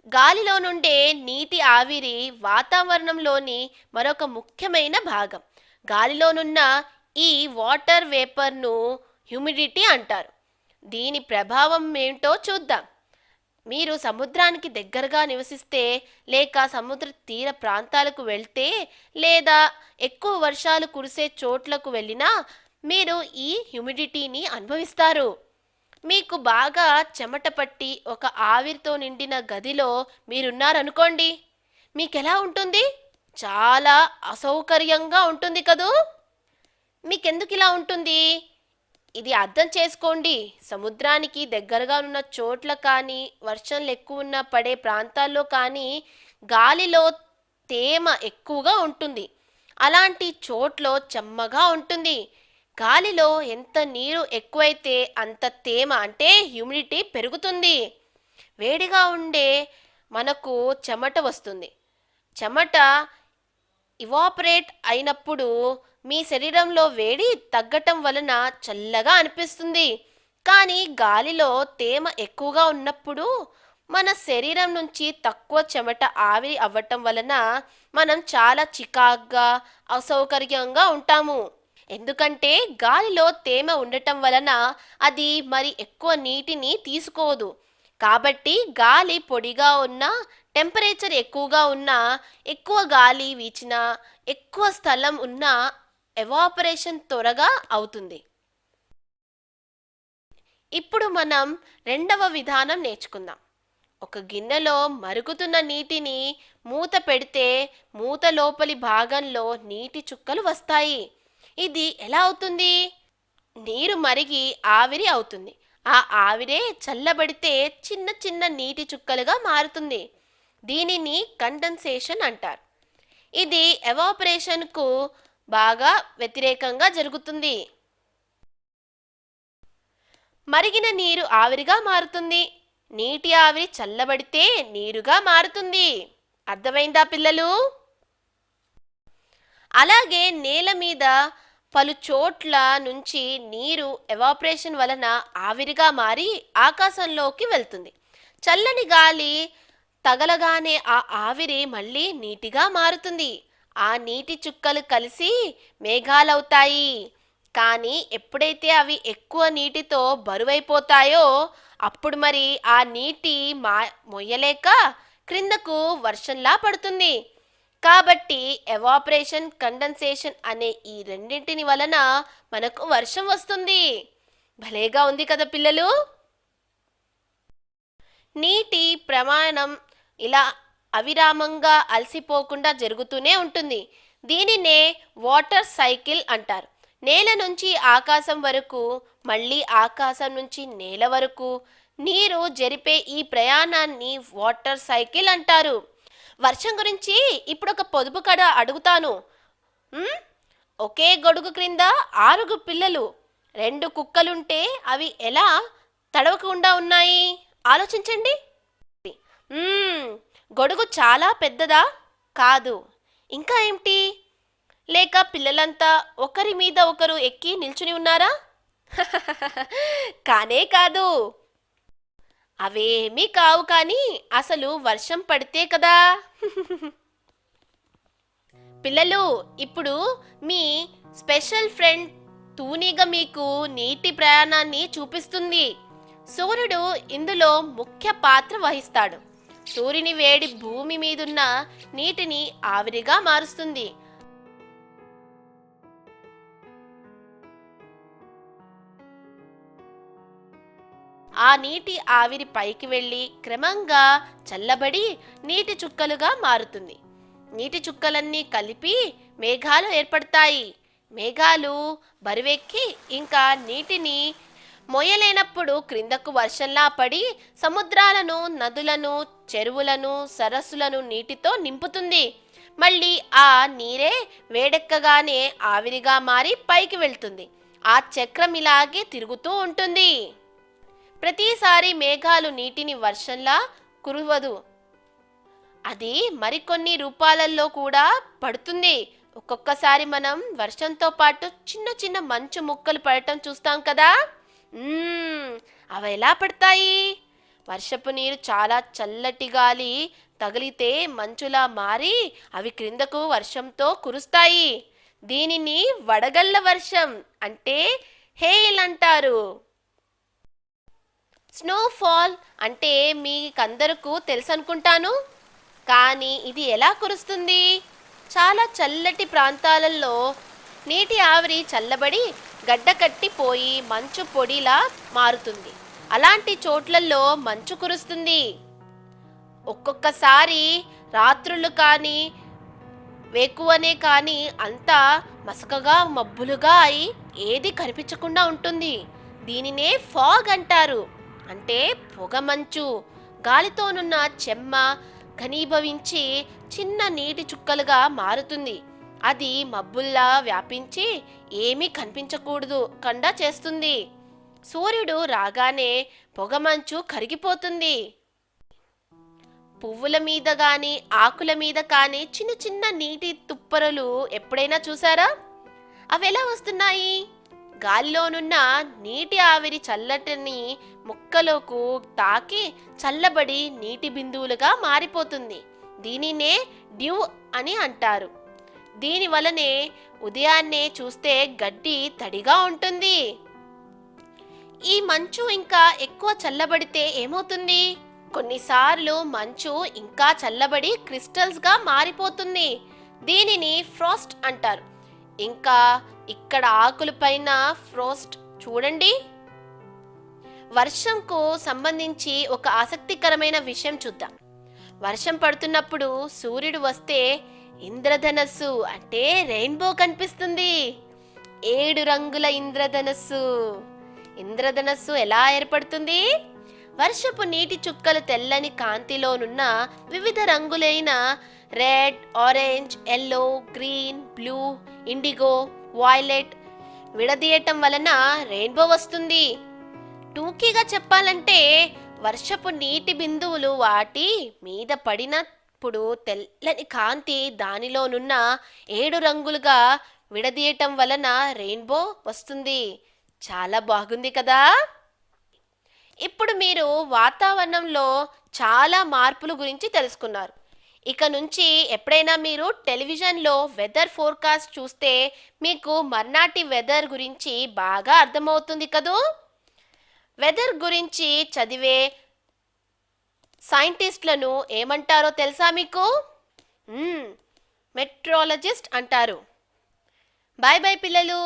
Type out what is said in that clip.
గాలిలో నుండే నీటి ఆవిరి వాతావరణంలోని మరొక ముఖ్యమైన భాగం. గాలిలోనున్న ఈ వాటర్ వేపర్ను హ్యూమిడిటీ అంటారు. దీని ప్రభావం ఏంటో చూద్దాం. మీరు సముద్రానికి దగ్గరగా నివసిస్తే, లేక సముద్ర తీర ప్రాంతాలకు వెళ్తే, లేదా ఎక్కువ వర్షాలు కురిసే చోట్లకు వెళ్ళినా మీరు ఈ హ్యూమిడిటీని అనుభవిస్తారు. మీకు బాగా చెమట పట్టి ఒక ఆవిరితో నిండిన గదిలో మీరున్నారనుకోండి, మీకెలా ఉంటుంది? చాలా అసౌకర్యంగా ఉంటుంది కదూ. మీకెందుకు ఇలా ఉంటుంది? ఇది అర్థం చేసుకోండి. సముద్రానికి దగ్గరగా ఉన్న చోట్ల కానీ, వర్షాలు ఎక్కువ ఉన్న పడే ప్రాంతాల్లో కానీ గాలిలో తేమ ఎక్కువగా ఉంటుంది. అలాంటి చోట్లో చెమ్మగా ఉంటుంది. గాలిలో ఎంత నీరు ఎక్కువైతే అంత తేమ అంటే హ్యూమిడిటీ పెరుగుతుంది. వేడిగా ఉండే మనకు చెమట వస్తుంది. చెమట ఇవాపరేట్ అయినప్పుడు మీ శరీరంలో వేడి తగ్గటం వలన చల్లగా అనిపిస్తుంది. కానీ గాలిలో తేమ ఎక్కువగా ఉన్నప్పుడు మన శరీరం నుంచి తక్కువ చెమట ఆవిరి అవ్వటం వలన మనం చాలా చికాగ్గా, అసౌకర్యంగా ఉంటాము. ఎందుకంటే గాలిలో తేమ ఉండటం వలన అది మరి ఎక్కువ నీటిని తీసుకోదు. కాబట్టి గాలి పొడిగా ఉన్న, టెంపరేచర్ ఎక్కువగా ఉన్న, ఎక్కువ గాలి వీచిన, ఎక్కువ స్థలం ఉన్న ఎవాపరేషన్ త్వరగా అవుతుంది. ఇప్పుడు మనం రెండవ విధానం నేర్చుకుందాం. ఒక గిన్నెలో మరుగుతున్న నీటిని మూత పెడితే మూత లోపలి భాగంలో నీటి చుక్కలు వస్తాయి. ఇది ఎలా అవుతుంది? నీరు మరిగి ఆవిరి అవుతుంది. ఆ ఆవిరే చల్లబడితే చిన్న చిన్న నీటి చుక్కలుగా మారుతుంది. దీనిని కండెన్సేషన్ అంటారు. ఇది ఎవాపరేషన్కు బాగా వ్యతిరేకంగా జరుగుతుంది. మరిగిన నీరు ఆవిరిగా మారుతుంది. నీటి ఆవిరి చల్లబడితే నీరుగా మారుతుంది. అర్థమైందా పిల్లలు? అలాగే నేల మీద పలు చోట్ల నుంచి నీరు ఎవాపరేషన్ వలన ఆవిరిగా మారి ఆకాశంలోకి వెళ్తుంది. చల్లని గాలి తగలగానే ఆ ఆవిరి మళ్ళీ నీటిగా మారుతుంది. ఆ నీటి చుక్కలు కలిసి మేఘాలవుతాయి. కానీ ఎప్పుడైతే అవి ఎక్కువ నీటితో బరువైపోతాయో అప్పుడు మరి ఆ నీటి మొయ్యలేక క్రిందకు వర్షంలా పడుతుంది. కాబట్టి ఎవాపరేషన్, కండెన్సేషన్ అనే ఈ రెండింటిని వలన మనకు వర్షం వస్తుంది. భలేగా ఉంది కదా పిల్లలు? నీటి ప్రమాణం ఇలా అవిరామంగా అలసిపోకుండా జరుగుతూనే ఉంటుంది. దీనినే వాటర్ సైకిల్ అంటారు. నేల నుంచి ఆకాశం వరకు, మళ్ళీ ఆకాశం నుంచి నేల వరకు నీరు జరిపే ఈ ప్రయాణాన్ని వాటర్ సైకిల్ అంటారు. వర్షం గురించి ఇప్పుడు ఒక పొదుపు కథ అడుగుతాను. ఒకే గొడుగు క్రింద 6 పిల్లలు, 2 కుక్కలుంటే అవి ఎలా తడవకుండా ఉన్నాయి? ఆలోచించండి. గొడుగు చాలా పెద్దదా? కాదు. ఇంకా ఏమిటి? లేక పిల్లలంతా ఒకరి మీద ఒకరు ఎక్కి నిల్చుని ఉన్నారా? కానే కాదు. అవేమీ కావు. కానీ అసలు వర్షం పడితే కదా. పిల్లలు, ఇప్పుడు మీ స్పెషల్ ఫ్రెండ్ తూనీగ మీకు నీటి ప్రయాణాన్ని చూపిస్తుంది. సూర్యుడు ఇందులో ముఖ్య పాత్ర వహిస్తాడు. సూర్యుని వేడి భూమి మీదున్న నీటిని ఆవిరిగా మారుస్తుంది. ఆ నీటి ఆవిరి పైకి వెళ్ళి క్రమంగా చల్లబడి నీటి చుక్కలుగా మారుతుంది. నీటి చుక్కలన్నీ కలిపి మేఘాలు ఏర్పడతాయి. మేఘాలు బరువెక్కి ఇంకా నీటిని మోయలేనప్పుడు క్రిందకు వర్షంలా పడి సముద్రాలను, నదులను, చెరువులను, సరస్సులను నీటితో నింపుతుంది. మళ్ళీ ఆ నీరే వేడెక్కగానే ఆవిరిగా మారి పైకి వెళ్తుంది. ఆ చక్రం ఇలాగే తిరుగుతూ ఉంటుంది. ప్రతిసారి మేఘాలు నీటిని వర్షంలా కురవదు. అది మరికొన్ని రూపాలలో కూడా పడుతుంది. ఒక్కొక్కసారి మనం వర్షంతో పాటు చిన్న చిన్న మంచు ముక్కలు పడటం చూస్తాం కదా. అవి ఎలా పడతాయి? వర్షపు నీరు చాలా చల్లటి గాలి తగిలితే మంచులా మారి అవి క్రిందకు వర్షంతో కురుస్తాయి. దీనిని వడగళ్ళ వర్షం అంటే హెయిల్ అంటారు. స్నోఫాల్ అంటే మీకందరకు తెలుసు అనుకుంటాను. కానీ ఇది ఎలా కురుస్తుంది? చాలా చల్లటి ప్రాంతాలలో నీటి ఆవిరి చల్లబడి గడ్డకట్టిపోయి మంచు పొడిలా మారుతుంది. అలాంటి చోట్లలో మంచు కురుస్తుంది. ఒక్కొక్కసారి రాత్రులు కానీ వేకువనే కానీ అంతా మసకగా మబ్బులుగా అయి ఏది కనిపించకుండా ఉంటుంది. దీనినే ఫాగ్ అంటారు. అంటే పొగమంచు. గాలితోనున్న చెమ్మ ఘనీభవించి చిన్న నీటి చుక్కలుగా మారుతుంది. అది మబ్బుల్లా వ్యాపించి ఏమీ కనిపించకూడదు కండా చేస్తుంది. సూర్యుడు రాగానే పొగమంచు కరిగిపోతుంది. పువ్వుల మీద కానీ ఆకుల మీద కానీ చిన్న చిన్న నీటి తుప్పరలు ఎప్పుడైనా చూసారా? అవి ఎలా వస్తున్నాయి? గాలిలోనున్న నీటి ఆవిరి చల్లటిని ముక్కలకు తాకి చల్లబడి నీటి బిందువులుగా మారిపోతుంది. దీనినే డ్యూ అని అంటారు. దీని వలనే ఉదయాన్నే చూస్తే గడ్డి తడిగా ఉంటుంది. ఈ మంచు ఇంకా ఎక్కువ చల్లబడితే ఏమవుతుంది? కొన్నిసార్లు మంచు ఇంకా చల్లబడి క్రిస్టల్స్గా మారిపోతుంది. దీనిని ఫ్రోస్ట్ అంటారు. ఇంకా ఇక్కడ ఆకులపైన ఫ్రోస్ట్ చూడండి. వర్షంకు సంబంధించి ఒక ఆసక్తికరమైన విషయం చూద్దాం. వర్షం పడుతున్నప్పుడు సూర్యుడు వస్తే ఇంద్రధనస్సు అంటే రెయిన్బో కనిపిస్తుంది. 7 రంగుల ఇంద్రధనస్సు. ఇంద్రధనస్సు ఎలా ఏర్పడుతుంది? వర్షపు నీటి చుక్కలు తెల్లని కాంతిలోనున్న వివిధ రంగులైన red, orange, yellow, green, blue, indigo, violet విడదీయటం వలన రెయిన్బో వస్తుంది. టూకీగా చెప్పాలంటే వర్షపు నీటి బిందువులు వాటి మీద పడినప్పుడు తెల్లని కాంతి దానిలోనున్న 7 రంగులుగా విడదీయటం వలన రెయిన్బో వస్తుంది. చాలా బాగుంది కదా? ఇప్పుడు మీరు వాతావరణంలో చాలా మార్పుల గురించి తెలుసుకున్నారు. ఇక నుంచి ఎప్పుడైనా మీరు టెలివిజన్లో వెదర్ ఫోర్కాస్ట్ చూస్తే మీకు మర్నాటి వెదర్ గురించి బాగా అర్థమవుతుంది కదూ. వెదర్ గురించి చదివే సైంటిస్టులను ఏమంటారో తెలుసా మీకు? మెట్రాలజిస్ట్ అంటారు. బాయ్ బాయ్ పిల్లలు.